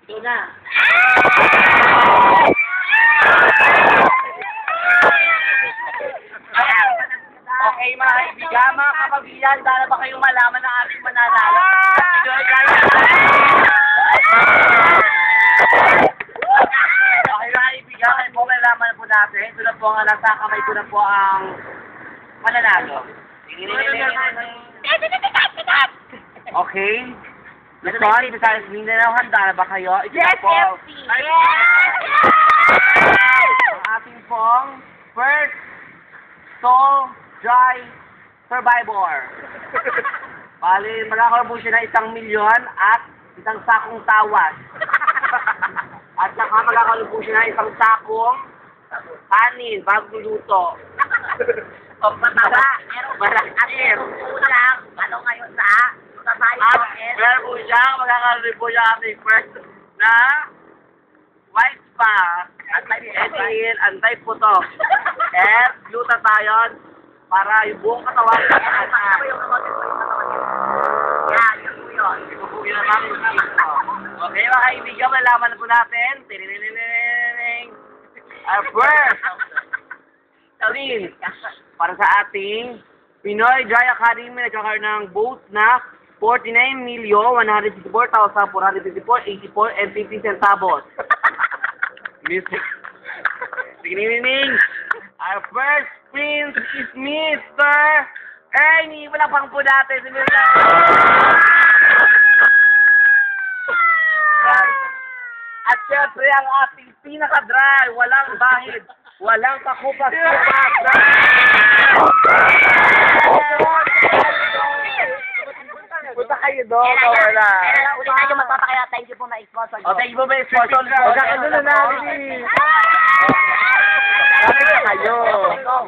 Ito na. Okay mga kaibigan, mga kapamilya, sana ba kayong malaman ng ating mananalo? Okay mga kaibigan, kayo po malaman po natin. Ito na po ang nasa kamay ko na po ang mananalo. Okay. Let's go on. Besides, Mindanao, handa na ba kayo? Ito na po. Ang ating pong first soul dry survivor. Bali, magkakaroon po siya ng 1 milyon at isang sakong tawas. At saka magkakaroon po siya ng isang sakong kanin bago luto. Pagpataba, meron atir, ulang, ano ngayon sa At meron po siya, magkakaroon po siya ating first na white spa, anti-etil, anti-putok. And glutathione para yung buong katawan sa katawan. Yan, yun po yun. Ito po yun naman yung dito. Okay mga kaibigan, malalaman na po natin. Our first Talin para sa ating Pinoy Dry Academy nagkakaroon ng vote na 49,164,454.84 and 50 centavos. Mr. Tingning. Our first prince is Mr. Ernie. Wala pang po natin si Mr. At syempre ang ating pinaka-dry, walang bahid, walang kakupas-kupas. Punta kayo doon, wala. Ulit tayo magpapakaya. Thank you po na sponsor. O, thank you po ba yung sponsor? Magkakaroon na natin. Sabi na kayo.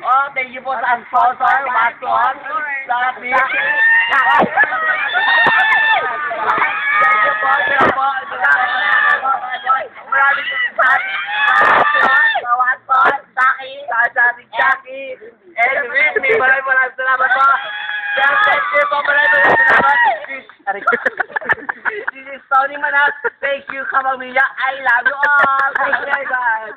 Oh, thank you po sa sponsor, Watson, sa ating... Thank you po, maraming Watson, Saki, sa ating Jackie. Anyway, maraming salamat po. Thank you po, maraming salamat. This is Tony Manas. Thank you, kapamilya. I love you all. Thank you, guys.